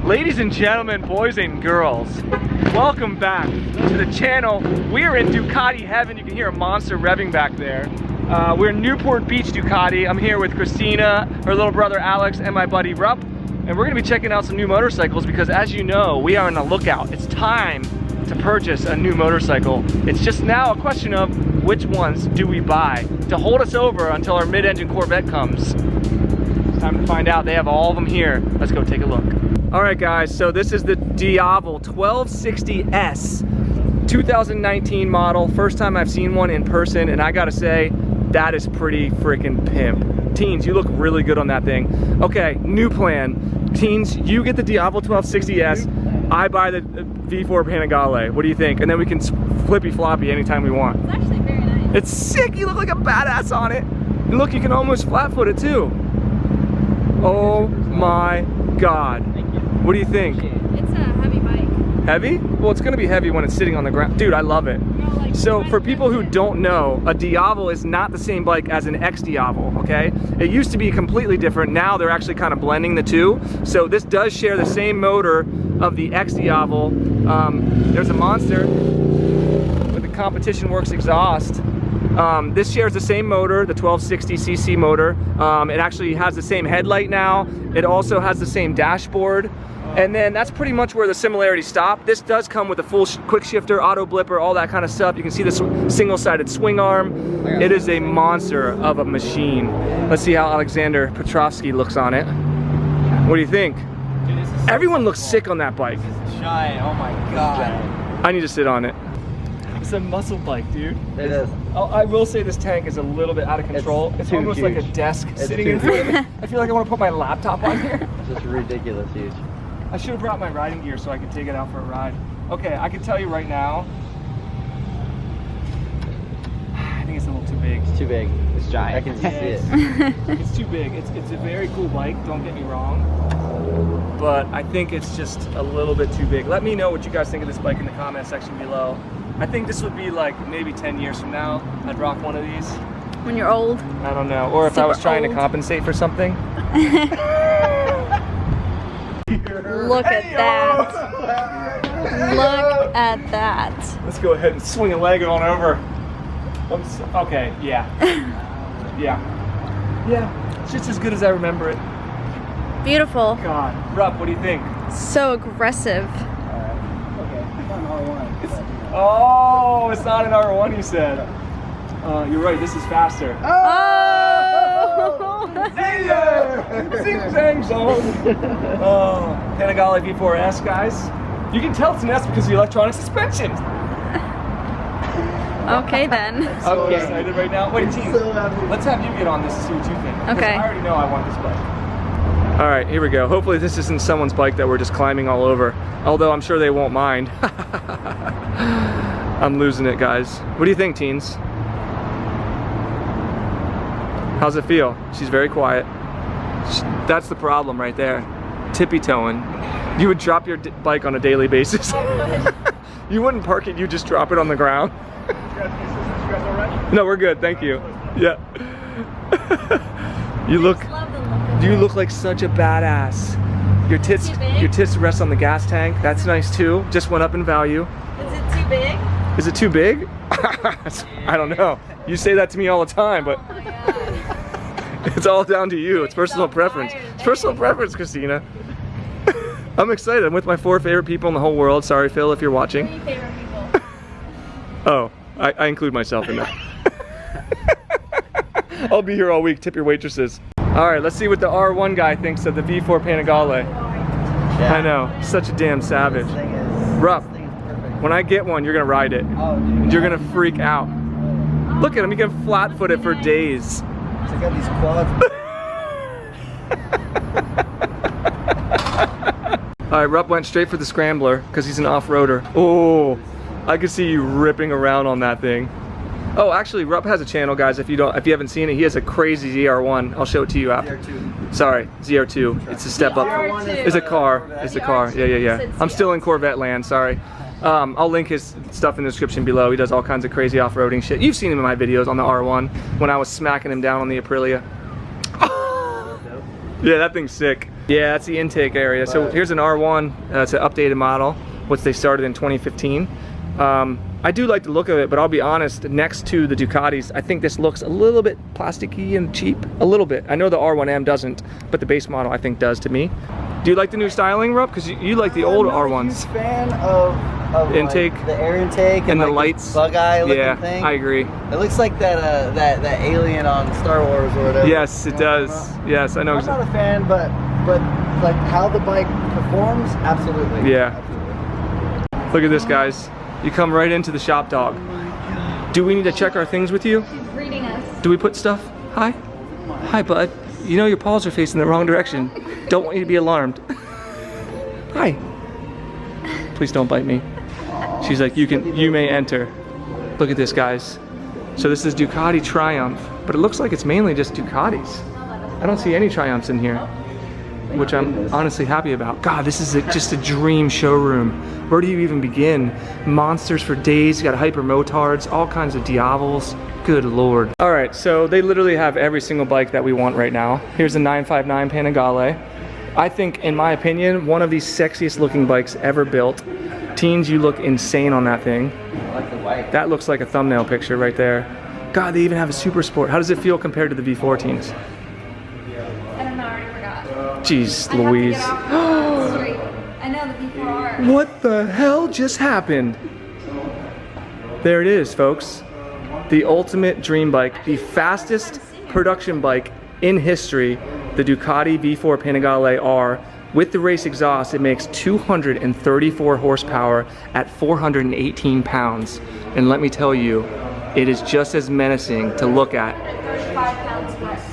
Ladies and gentlemen, boys and girls, welcome back to the channel. We're in Ducati heaven. You can hear a monster revving back there. We're in Newport Beach Ducati. I'm here with Christina, her little brother Alex, and my buddy Rupp. And we're gonna be checking out some new motorcycles because, as you know, we are on the lookout. It's time to purchase a new motorcycle. It's just now a question of which ones do we buy to hold us over until our mid-engine Corvette comes. It's time to find out. They have all of them here. Let's go take a look. All right, guys, so this is the Diavel 1260S 2019 model. First time I've seen one in person, and I gotta say, that is pretty freaking pimp. Teens, you look really good on that thing. Okay, new plan. Teens, you get the Diavel 1260S. I buy the V4 Panigale. What do you think? And then we can flippy floppy anytime we want. It's actually very nice. It's sick. You look like a badass on it. And look, you can almost flat foot it too. Oh my God. What do you think? It's a heavy bike. Heavy? Well, it's gonna be heavy when it's sitting on the ground. Dude, I love it. So for people who don't know, a Diavel is not the same bike as an X-Diavel, okay? It used to be completely different. Now they're actually kind of blending the two. So this does share the same motor of the X-Diavel. There's a monster with the Competition Works exhaust. This shares the same motor, the 1260cc motor. It actually has the same headlight now. It also has the same dashboard. And then that's pretty much where the similarities stop. This does come with a full quick shifter, auto blipper, all that kind of stuff. You can see the single-sided swing arm. It is a monster of a machine. Let's see how Alexander Petrovsky looks on it. What do you think? Dude, this is so Everyone looks sick on that bike. This is shine. Oh my God. I need to sit on it. It's a muscle bike, dude. It is. Oh, I will say this tank is a little bit out of control. It's too almost huge. like a desk It's sitting too in front of me. I feel like I want to put my laptop on here. It's just ridiculous huge. I should have brought my riding gear so I could take it out for a ride. Okay, I can tell you right now, I think it's a little too big. It's too big. It's giant. I can see it. It's too big. It's a very cool bike, don't get me wrong. But I think it's just a little bit too big. Let me know what you guys think of this bike in the comment section below. I think this would be like maybe 10 years from now, I'd rock one of these. When you're old. I don't know. Or if I was trying to compensate for something. Look at that. Look at that. Let's go ahead and swing a leg on over. Okay, yeah. Yeah. Yeah, it's just as good as I remember it. Beautiful. God. Rupp, what do you think? So aggressive. Okay. It's on R1. Oh, it's not an R1, you said. You're right, this is faster. Oh! Zing zang zong. Oh, Panigale V4S, guys. You can tell it's an S because of the electronic suspension. Okay then. I'm so excited right now. Wait, team, let's have you get on this and see what you think. Okay. I already know I want this bike. All right, here we go. Hopefully this isn't someone's bike that we're just climbing all over. Although I'm sure they won't mind. I'm losing it, guys. What do you think, teens? How's it feel? She's very quiet. That's the problem right there. Tippy-toeing. You would drop your bike on a daily basis. You wouldn't park it, you just drop it on the ground. You guys all right? No, we're good, thank you. Yeah. You look like such a badass. Your tits rest on the gas tank. That's nice too. Just went up in value. Is it too big? Is it too big? I don't know. You say that to me all the time, but Oh my God. it's all down to you. It's personal preference. It's personal preference, Christina. I'm excited. I'm with my 4 favorite people in the whole world. Sorry, Phil, if you're watching. 3 favorite people. Oh, I include myself in that. I'll be here all week. Tip your waitresses. All right, let's see what the R1 guy thinks of the V4 Panigale. Yeah. I know, such a damn savage. Rupp, when I get one, you're gonna ride it. Oh, dude. And you're gonna freak out. Look at him, he can flat foot it for days. Check out these quads. All right, Rupp went straight for the scrambler because he's an off-roader. Oh, I could see you ripping around on that thing. Oh, actually, Rupp has a channel, guys. If you haven't seen it, he has a crazy ZR1. I'll show it to you after. ZR2. Sorry, ZR2. It's a step up. ZR2. It's a car. It's a car. Yeah. I'm still in Corvette land. Sorry. I'll link his stuff in the description below. He does all kinds of crazy off-roading shit. You've seen him in my videos on the R1 when I was smacking him down on the Aprilia. Yeah, that thing's sick. Yeah, that's the intake area. So here's an R1. It's an updated model, which they started in 2015. I do like the look of it, but I'll be honest, next to the Ducatis, I think this looks a little bit plasticky and cheap. A little bit. I know the R1M doesn't, but the base model I think does to me. Do you like the new styling, Rob? Because you like the old R1s. I'm a huge fan of intake, like, the air intake and the like lights. Bug eye looking Yeah, thing. I agree. It looks like that alien on Star Wars or whatever. Yes, it does. Yes, I know. I'm not a fan, but like how the bike performs, absolutely. Yeah. Absolutely. Look at this, guys. You come right into the shop dog. Oh my God. Do we need to check our things with you? She's reading us. Do we put stuff? Hi. Hi, bud. You know your paws are facing the wrong direction. Don't want you to be alarmed. Hi. Please don't bite me. She's like, you may enter. Look at this, guys. So this is Ducati Triumph, but it looks like it's mainly just Ducatis. I don't see any Triumphs in here, which I'm honestly happy about. God, this is just a dream showroom. Where do you even begin? Monsters for days. You got Hypermotards, all kinds of Diavels. Good Lord. All right, so they literally have every single bike that we want right now. Here's the 959 Panigale. I think, in my opinion, one of the sexiest looking bikes ever built. Teens, you look insane on that thing. I like the white. That looks like a thumbnail picture right there. God, they even have a Super Sport. How does it feel compared to the V4 teens? I don't know, I already forgot. Jeez, I Louise. have to get off the street. I know, the V4R. What the hell just happened? There it is, folks. The ultimate dream bike, the fastest production bike in history, the Ducati V4 Panigale R. With the race exhaust, it makes 234 horsepower at 418 pounds. And let me tell you, it is just as menacing to look at. 5 pounds less.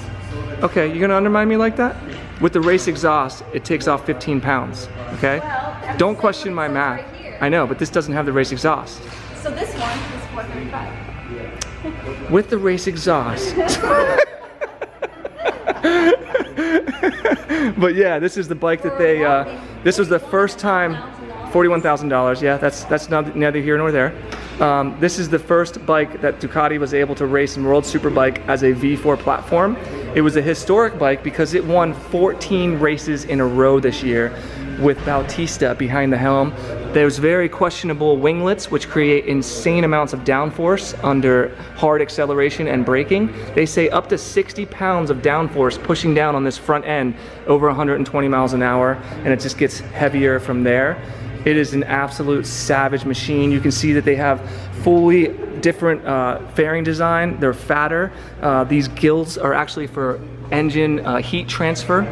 Okay, you're gonna undermine me like that? With the race exhaust, it takes off 15 pounds, okay? Well, Don't question my says math. right here. I know, but this doesn't have the race exhaust. So this one is 435. With the race exhaust. But yeah, this is the bike that they, this was the first time, $41,000, yeah, that's neither here nor there. This is the first bike that Ducati was able to race in World Superbike as a V4 platform. It was a historic bike because it won 14 races in a row this year with Bautista behind the helm. There's very questionable winglets which create insane amounts of downforce under hard acceleration and braking. They say up to 60 pounds of downforce pushing down on this front end over 120 miles an hour, and it just gets heavier from there. It is an absolute savage machine. You can see that they have fully different fairing design. They're fatter. These gills are actually for engine heat transfer.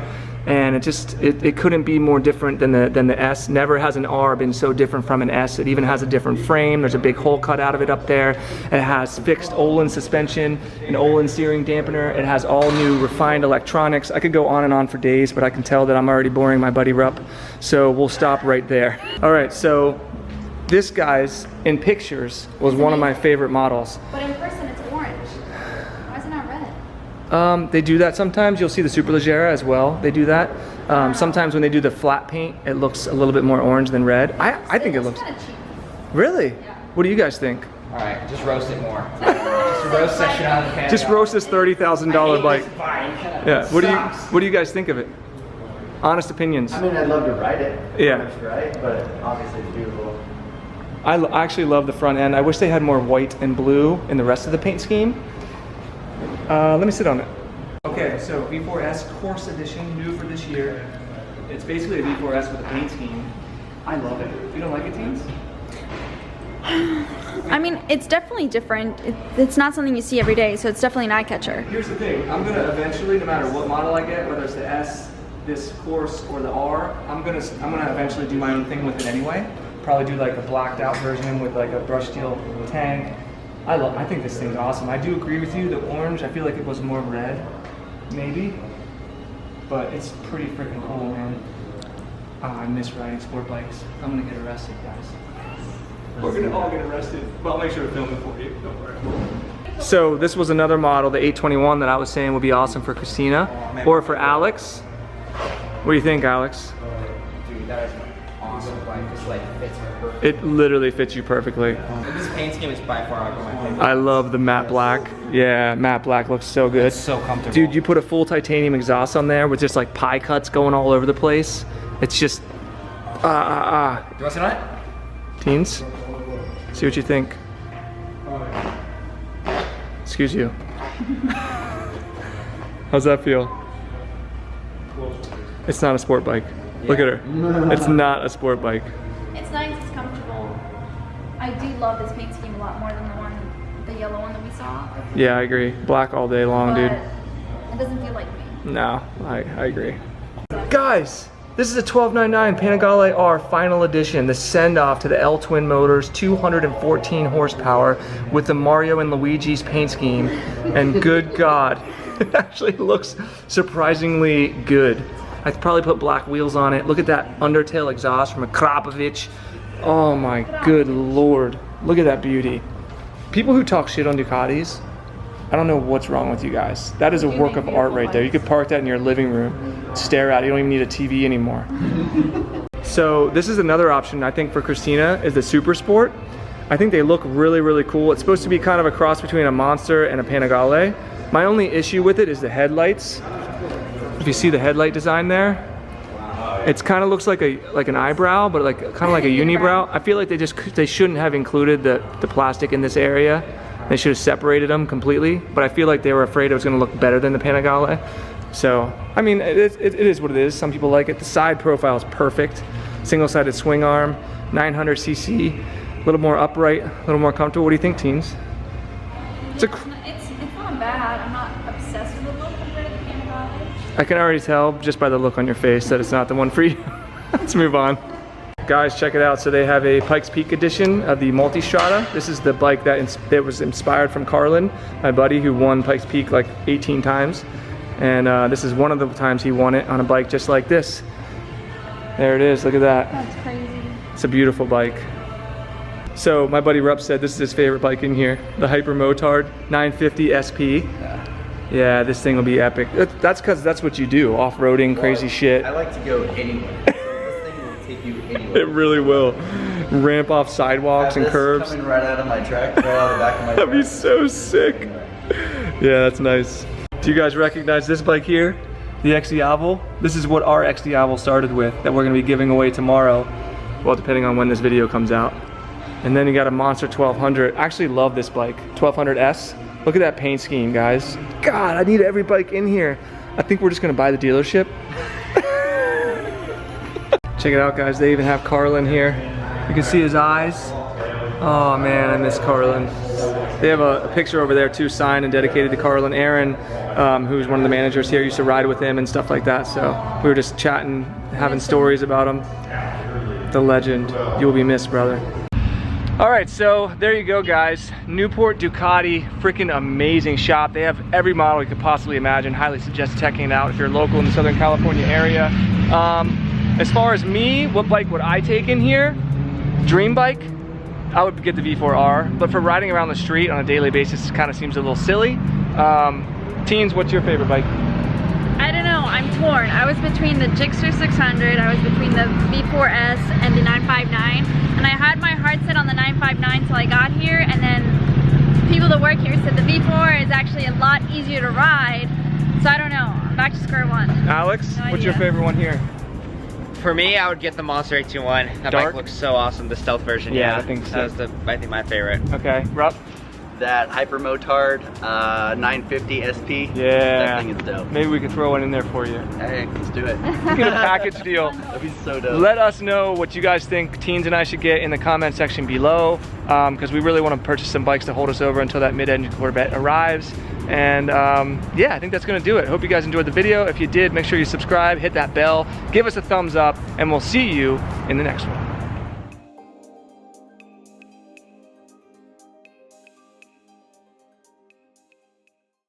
And it couldn't be more different than the S. Never has an R been so different from an S. It even has a different frame. There's a big hole cut out of it up there. It has fixed Olin suspension, an Olin steering dampener. It has all new refined electronics. I could go on and on for days, but I can tell that I'm already boring my buddy Rupp. So we'll stop right there. All right, so this, guys, in pictures, was one of my favorite models. But in person, it's orange. Why is it not red? They do that sometimes. You'll see the Superleggera as well. They do that. Sometimes when they do the flat paint, it looks a little bit more orange than red. I think it looks... kind of cheap. Really? Yeah. What do you guys think? All right, just roast it more. Just roast section out of the Just roast this $30,000 bike. Yeah. What do you guys think of it? Honest opinions. I mean, I'd love to ride it. Yeah. Right, but obviously it's beautiful. I actually love the front end. I wish they had more white and blue in the rest of the paint scheme. Let me sit on it. Okay, so V4S Course Edition, new for this year. It's basically a V4S with a paint scheme. I love it. You don't like it, teens? I mean, it's definitely different. It's not something you see every day, so it's definitely an eye catcher. Here's the thing. I'm gonna eventually, no matter what model I get, whether it's the S, this Course, or the R, I'm gonna eventually do my own thing with it anyway. Probably do like a blacked out version with like a brushed steel tank. I think this thing's awesome. I do agree with you, the orange, I feel like it was more red, maybe. But it's pretty freaking cool, man. I miss riding sport bikes. I'm gonna get arrested, guys. We're gonna all get arrested. But I'll make sure to film it for you, don't worry. So this was another model, the 821, that I was saying would be awesome for Christina or for Alex. What do you think, Alex? Dude, that is awesome bike. Just like fits her perfectly. It literally fits you perfectly. This paint scheme is by far my favorite. I love the matte black. Yeah, matte black looks so good. It's so comfortable. Dude, you put a full titanium exhaust on there with just like pie cuts going all over the place. It's just, Do you want to sit on it? Teens, see what you think. Excuse you. How's that feel? It's not a sport bike. Look at her. It's not a sport bike. It's nice, it's comfortable. I do love this paint scheme a lot more than the yellow one that we saw. Yeah, I agree. Black all day long, dude. It doesn't feel like me. No, I agree. Guys, this is a 1299 Panigale R final edition, the send-off to the L twin motors, 214 horsepower with the Mario and Luigi's paint scheme. And good God, it actually looks surprisingly good. I'd probably put black wheels on it. Look at that undertail exhaust from a Krapovich. Oh my good Lord. Look at that beauty. People who talk shit on Ducatis, I don't know what's wrong with you guys. That is a work of art right there. You could park that in your living room, stare at it. You don't even need a TV anymore. So this is another option I think for Christina is the Super Sport. I think they look really, really cool. It's supposed to be kind of a cross between a Monster and a Panigale. My only issue with it is the headlights. If you see the headlight design there, it's kind of looks like an eyebrow, but like kind of like a unibrow. I feel like they shouldn't have included the plastic in this area. They should have separated them completely, but I feel like they were afraid it was going to look better than the Panigale. So, I mean, it is what it is. Some people like it. The side profile is perfect. Single-sided swing arm, 900cc, a little more upright, a little more comfortable. What do you think, teens? It's not bad. I'm not obsessed with the look compared to the Panigale. I can already tell just by the look on your face that it's not the one for you. Let's move on. Guys, check it out. So they have a Pikes Peak edition of the Multistrada. This is the bike that was inspired from Carlin, my buddy who won Pikes Peak like 18 times. And this is one of the times he won it on a bike just like this. There it is, look at that. That's crazy. It's a beautiful bike. So my buddy Rupp said this is his favorite bike in here, the Hypermotard 950 SP. Yeah, this thing will be epic. That's because that's what you do, off-roading, crazy shit. I like to go anywhere. This thing will take you anywhere. It really will. Ramp off sidewalks and curves. Coming right out of my track, right out of the back of my That'd be so sick. Yeah, that's nice. Do you guys recognize this bike here? The XDiavel? This is what our XDiavel started with, that we're gonna be giving away tomorrow. Well, depending on when this video comes out. And then you got a Monster 1200. I actually love this bike, 1200S. Look at that paint scheme, guys. God, I need every bike in here. I think we're just gonna buy the dealership. Check it out, guys. They even have Carlin here. You can see his eyes. Oh man, I miss Carlin. They have a picture over there too, signed and dedicated to Carlin. Aaron, who's one of the managers here, used to ride with him and stuff like that. So we were just chatting, having stories about him. The legend. You will be missed, brother. All right, so there you go, guys. Newport Ducati, freaking amazing shop. They have every model you could possibly imagine. Highly suggest checking it out if you're local in the Southern California area. As far as me, what bike would I take in here? Dream bike, I would get the V4R. But for riding around the street on a daily basis, it kind of seems a little silly. Teens, what's your favorite bike? I don't know, I'm torn. I was between the Gixxer 600, I was between the V4S and the 959, and I had my heart set on the 959 till I got here, and then people that work here said the V4 is actually a lot easier to ride, so I don't know, I'm back to square one. Alex, No what's idea. your favorite one here? For me, I would get the Monster 821. That Dark? bike looks so awesome, the stealth version. Yeah, I think so. That was I think my favorite. Okay, Rob? That Hypermotard 950 SP. Yeah. That thing is dope. Maybe we could throw one in there for you. Hey, let's do it. Get a package deal. That'd be so dope. Let us know what you guys think Teens and I should get in the comment section below, because we really want to purchase some bikes to hold us over until that mid-engine Corvette arrives. And yeah, I think that's gonna do it. Hope you guys enjoyed the video. If you did, make sure you subscribe, hit that bell, give us a thumbs up, and we'll see you in the next one.